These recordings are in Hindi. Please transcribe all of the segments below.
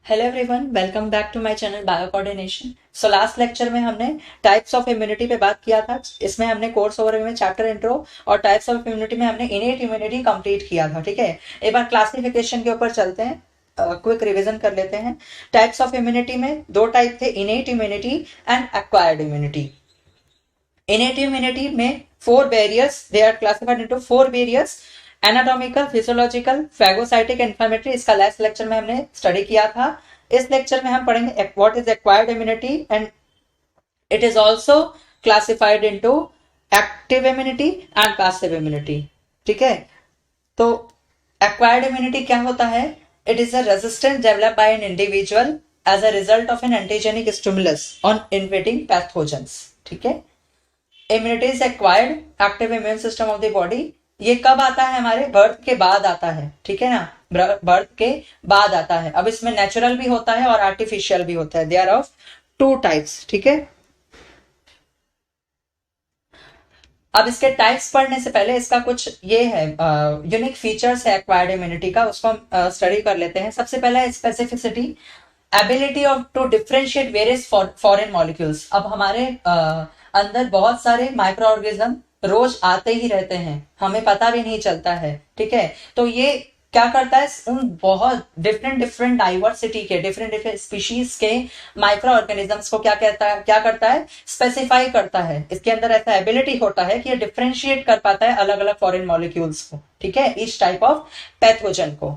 Hello everyone, welcome back to my channel bio coordination. So last lecture में हमने टाइप्स ऑफ इम्यूनिटी पे बात किया था। इसमें हमने कोर्स ओवरव्यू में चैप्टर इंट्रो और टाइप्स ऑफ इम्यूनिटी में हमने इनेट इम्यूनिटी कंप्लीट किया था। ठीक है, एक बार क्लासिफिकेशन के ऊपर चलते हैं, क्विक रिवीजन कर लेते हैं। टाइप्स ऑफ इम्यूनिटी में दो टाइप थे, innate immunity and acquired immunity. Innate immunity में four barriers, they are classified into four barriers: anatomical, physiological, phagocytic, inflammatory. इसका लास्ट लेक्चर में हमने स्टडी किया था। इस लेक्चर में हम पढ़ेंगे what is acquired immunity and it is also classified into active immunity and passive immunity. ठीक है, तो एक्वायर्ड इम्यूनिटी क्या होता है? It is a resistance developed by an individual as a result of an antigenic stimulus on invading pathogens. ठीक है, immunity is acquired active immune system of the body. ये कब आता है? हमारे बर्थ के बाद आता है। ठीक है ना, बर्थ के बाद आता है। अब इसमें नेचुरल भी होता है और आर्टिफिशियल भी होता है। They are of two types. ठीक है, अब इसके टाइप्स पढ़ने से पहले इसका कुछ ये है यूनिक फीचर्स है एक्वायर्ड इम्यूनिटी का, उसको हम स्टडी कर लेते हैं। सबसे पहला है specificity, ability of to differentiate various foreign molecules. अब हमारे अंदर बहुत सारे माइक्रो ऑर्गेनिज्म रोज आते ही रहते हैं, हमें पता भी नहीं चलता है। ठीक है, तो ये क्या करता है, उन बहुत डिफरेंट डिफरेंट डाइवर्सिटी के डिफरेंट डिफरेंट स्पीशीज के माइक्रो ऑर्गेनिजम्स को क्या करता है, स्पेसिफाई करता है। इसके अंदर ऐसा एबिलिटी होता है कि ये डिफरेंशिएट कर पाता है अलग अलग फॉरेन मॉलिक्यूल्स को। ठीक है, इस टाइप ऑफ पैथोजन को।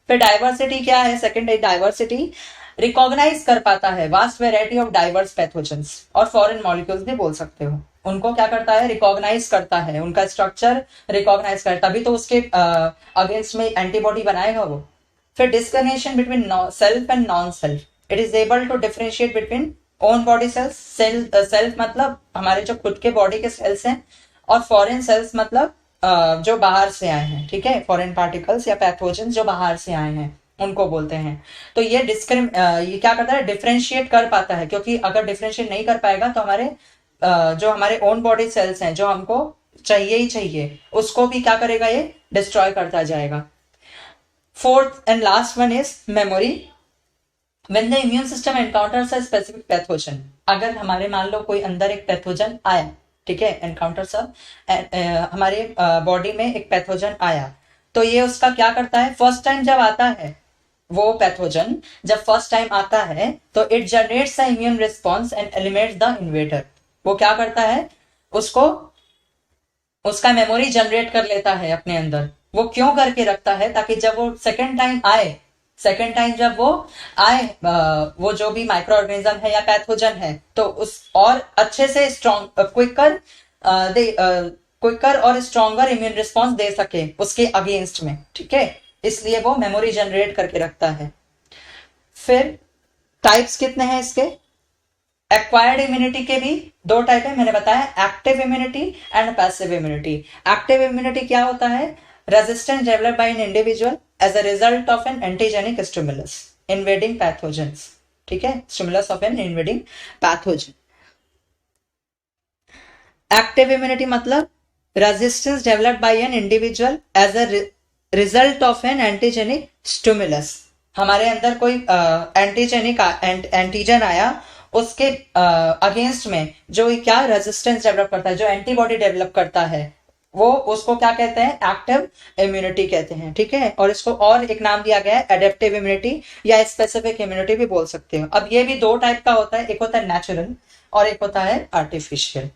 फिर डाइवर्सिटी क्या है? सेकेंड है डाइवर्सिटी, रिकॉग्नाइज कर पाता है vast variety of diverse pathogens, और फॉरेन मॉलिक्यूल्स भी बोल सकते हो। उनको क्या करता है, रिकॉग्नाइज करता है, उनका स्ट्रक्चर रिकॉग्नाइज करता, तभी तो उसके अगेंस्ट में एंटीबॉडी बनाएगा वो। फिर discrimination between self and non self, it is able to differentiate between own body cells. Self मतलब हमारे जो खुद के बॉडी के सेल्स हैं, और फॉरेन सेल्स मतलब जो बाहर से आए हैं। ठीक है, फॉरेन पार्टिकल्स या पैथोजेंस जो बाहर से आए हैं उनको बोलते हैं। तो ये ये क्या करता है, डिफरेंशिएट कर पाता है, क्योंकि अगर डिफरेंशिएट नहीं कर पाएगा तो हमारे जो हमारे ओन बॉडी सेल्स हैं जो हमको चाहिए ही चाहिए, उसको भी क्या करेगा, ये डिस्ट्रॉय करता जाएगा। Fourth and last one is memory. When the immune system encounters a specific pathogen, अगर हमारे मान लो कोई अंदर एक पैथोजन आया, ठीक है, एनकाउंटर्स हमारे बॉडी में एक पैथोजन आया, तो ये उसका क्या करता है, फर्स्ट टाइम जब आता है वो पैथोजन, जब फर्स्ट टाइम आता है तो it generates the immune response and eliminates the invader. वो क्या करता है, उसको उसका मेमोरी जनरेट कर लेता है अपने अंदर। वो क्यों करके रखता है? ताकि जब वो सेकेंड टाइम आए, सेकेंड टाइम जब वो आए, वो जो भी माइक्रो ऑर्गेनिज्म है या पैथोजन है, तो उस और अच्छे से स्ट्रॉन्ग क्विकर और स्ट्रॉन्गर इम्यून रिस्पॉन्स दे सके उसके अगेंस्ट में। ठीक है, इसलिए वो मेमोरी जनरेट करके रखता है। फिर टाइप्स कितने हैं इसके? एक्वायर्ड इम्यूनिटी के भी दो टाइप है, मैंने बताया, active immunity and passive immunity. Active immunity क्या होता है? Resistance developed by an individual as a result of an antigenic stimulus invading pathogens. ठीक है, stimulus of an invading pathogen. Active immunity मतलब resistance developed by an individual as a result of an antigenic stimulus. हमारे अंदर कोई एंटीजन आया, उसके अगेंस्ट में जो क्या रेजिस्टेंस डेवलप करता है, जो एंटीबॉडी डेवलप करता है, वो उसको क्या कहते हैं, एक्टिव इम्यूनिटी कहते हैं। ठीक है, और इसको और एक नाम दिया गया है एडेप्टिव इम्यूनिटी या स्पेसिफिक इम्यूनिटी भी बोल सकते हो। अब ये भी दो टाइप का होता है, एक होता है नेचुरल और एक होता है आर्टिफिशियल।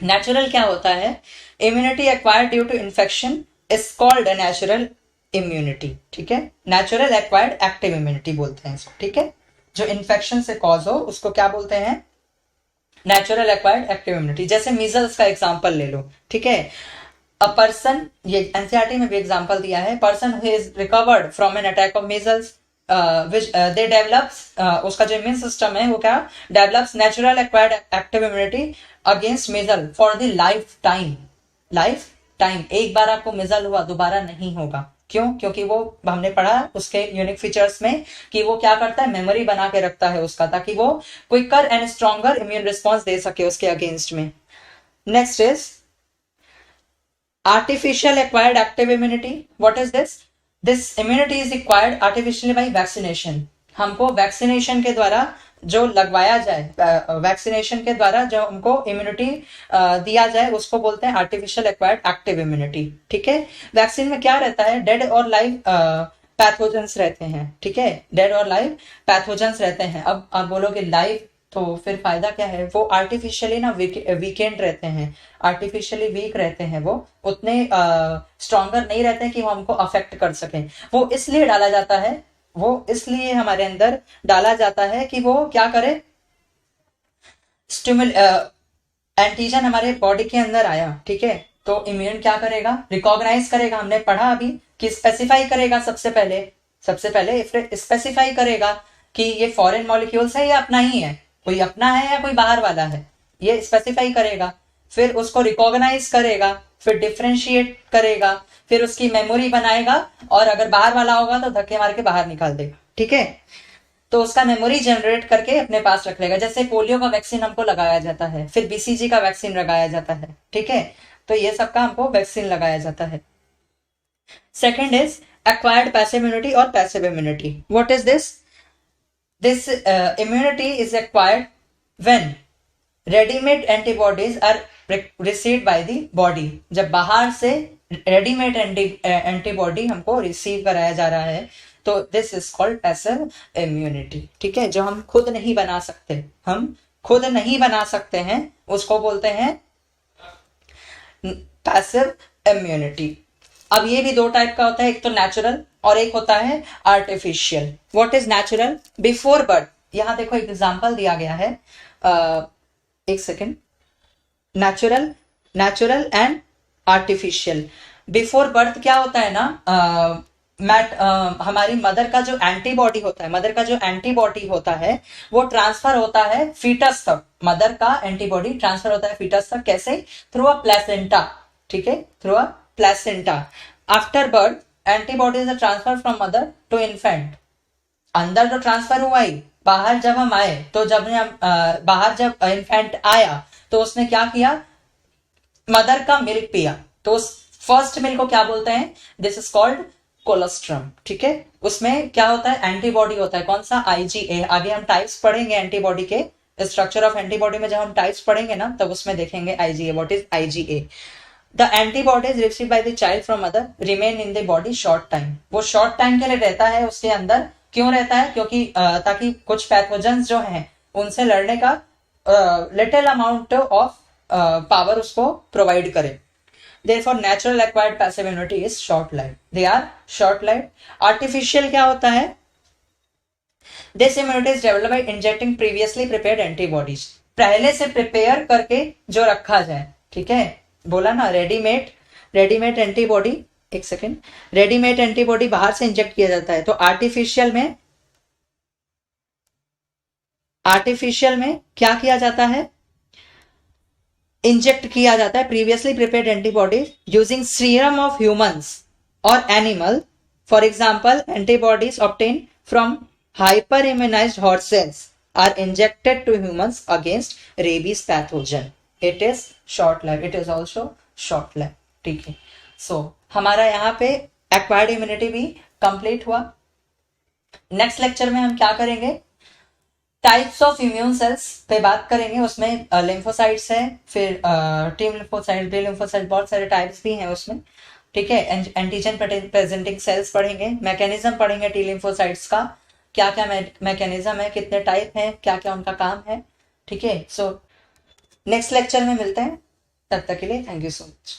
नेचुरल क्या होता है? Immunity acquired due to infection is called a natural immunity. ठीक है, नेचुरल एक्वायर्ड एक्टिव इम्यूनिटी बोलते हैं इसको। ठीक है, जो इन्फेक्शन से कॉज हो उसको क्या बोलते हैं, नेचुरल एक्वायर्ड एक्टिव इम्यूनिटी। जैसे मीजल्स का एग्जांपल ले लो। ठीक है, अ पर्सन, ये एनसीईआरटी में भी एग्जांपल दिया है, person who is recovered from an attack of measles which they develops, उसका जो इम्यून सिस्टम है वो क्या develops, natural acquired active immunity against measle for the life time. Life time, एक बार आपको मिजल हुआ दोबारा नहीं होगा। क्यों? क्योंकि वो हमने पढ़ा उसके यूनिक फीचर्स में कि वो क्या करता है, मेमोरी बना के रखता है उसका, ताकि वो quicker and stronger immune response दे सके उसके अगेंस्ट में। Next is artificial acquired active immunity. What is this? This immunity is acquired artificially by vaccination. हमको वैक्सीनेशन के द्वारा जो लगवाया जाए, वैक्सीनेशन के द्वारा जो हमको इम्यूनिटी दिया जाए, उसको बोलते हैं आर्टिफिशियल एक्वायर्ड एक्टिव इम्यूनिटी। ठीक है, वैक्सीन में क्या रहता है, डेड और लाइव पैथोजेंस रहते हैं। ठीक है, डेड और लाइव पैथोजेंस रहते हैं। अब आप बोलोगे लाइव तो फिर फायदा क्या है, वो आर्टिफिशियली ना वीकेंड रहते हैं, आर्टिफिशियली वीक रहते हैं, वो उतने स्ट्रॉन्गर नहीं रहते हैं कि वो हमको अफेक्ट कर सकें। वो इसलिए डाला जाता है, वो इसलिए हमारे अंदर डाला जाता है कि वो क्या करे, स्टिमुल एंटीजन हमारे बॉडी के अंदर आया, ठीक है, तो इम्यून क्या करेगा, रिकॉग्नाइज करेगा। हमने पढ़ा अभी कि स्पेसिफाई करेगा, सबसे पहले स्पेसिफाई करेगा कि ये फॉरेन मॉलिक्यूल्स है या अपना ही है, कोई अपना है या कोई बाहर वाला है, ये स्पेसिफाई करेगा। फिर उसको रिकॉग्नाइज करेगा, फिर डिफ्रेंशिएट करेगा, फिर उसकी मेमोरी बनाएगा, और अगर बाहर वाला होगा तो धक्के मार के बाहर निकाल देगा। ठीक है, तो उसका मेमोरी जनरेट करके अपने पास रख लेगा। जैसे पोलियो का वैक्सीन हमको लगाया जाता है, फिर बीसीजी का वैक्सीन लगाया जाता है। ठीक है, तो ये सबका हमको वैक्सीन लगाया जाता है। Second is acquired passive immunity और passive immunity. What is this? This immunity is acquired when ready-made antibodies are received by the body। जब बाहर से रेडीमेड एंटीबॉडी हमको रिसीव कराया जा रहा है, तो this is called passive immunity. ठीक है, जो हम खुद नहीं बना सकते, हम खुद नहीं बना सकते हैं, उसको बोलते हैं पैसिव इम्यूनिटी। अब ये भी दो टाइप का होता है, एक तो नेचुरल और एक होता है artificial. What is natural? Before birth, यहां देखो एक एग्जांपल दिया गया है, एक second, natural and artificial. Before birth क्या होता है ना, हमारी मदर का जो एंटीबॉडी होता है, वो ट्रांसफर होता है फीटस तक। मदर का एंटीबॉडी ट्रांसफर होता है फीटस तक, कैसे? Through a placenta. ठीक है, through a placenta. After birth antibodies are transfer from mother to infant. अंदर तो ट्रांसफर हुआ ही, बाहर जब हम आए तो बाहर जब इन्फेंट आया तो उसने क्या किया, मदर का मिल्क पिया, तो उस फर्स्ट मिल्क को क्या बोलते हैं? This is called colostrum. ठीक है, उसमें क्या होता है, एंटीबॉडी होता है, कौन सा? IgA। आगे हम टाइप्स पढ़ेंगे एंटीबॉडी के, स्ट्रक्चर ऑफ एंटीबॉडी में जब हम टाइप्स पढ़ेंगे ना, तब उसमें देखेंगे IgA। What is IgA? The antibodies received by the child from mother remain in the body short time। वो शॉर्ट टाइम के लिए रहता है उसके अंदर। क्यों रहता है? क्योंकि ताकि कुछ पैथोजेंस जो हैं उनसे लड़ने का लिटिल अमाउंट ऑफ पावर उसको प्रोवाइड करे। Therefore natural acquired passive immunity is short lived, they are short lived। artificial क्या होता है? This immunity is developed by injecting previously prepared antibodies। पहले से प्रिपेयर करके जो रखा जाए। ठीक है, बोला ना रेडीमेड एंटीबॉडी, एक सेकेंड, रेडीमेड एंटीबॉडी बाहर से इंजेक्ट किया जाता है। तो आर्टिफिशियल में क्या किया जाता है? इंजेक्ट किया जाता है previously prepared antibodies using serum of humans और animal. For example, antibodies obtain from hyper immunized horses are injected to humans against rabies pathogen. It is short life, it is also short life. ठीक है, सो हमारा यहाँ पे एक्वायर्ड इम्यूनिटी भी कंप्लीट हुआ। नेक्स्ट लेक्चर में हम क्या करेंगे, टाइप्स ऑफ इम्यून सेल्स पे बात करेंगे। उसमें लिम्फोसाइट्स है, फिर टी लिम्फोसाइट, बी लिम्फोसाइट, बहुत सारे टाइप्स भी हैं उसमें। ठीक है, एंटीजन प्रेजेंटिंग सेल्स पढ़ेंगे, मैकेनिज्म पढ़ेंगे टी लिम्फोसाइट्स का, क्या क्या मैकेनिज्म है, कितने टाइप है, क्या क्या उनका काम है। ठीक है, सो नेक्स्ट लेक्चर में मिलते हैं, तब तक के लिए थैंक यू सो मच।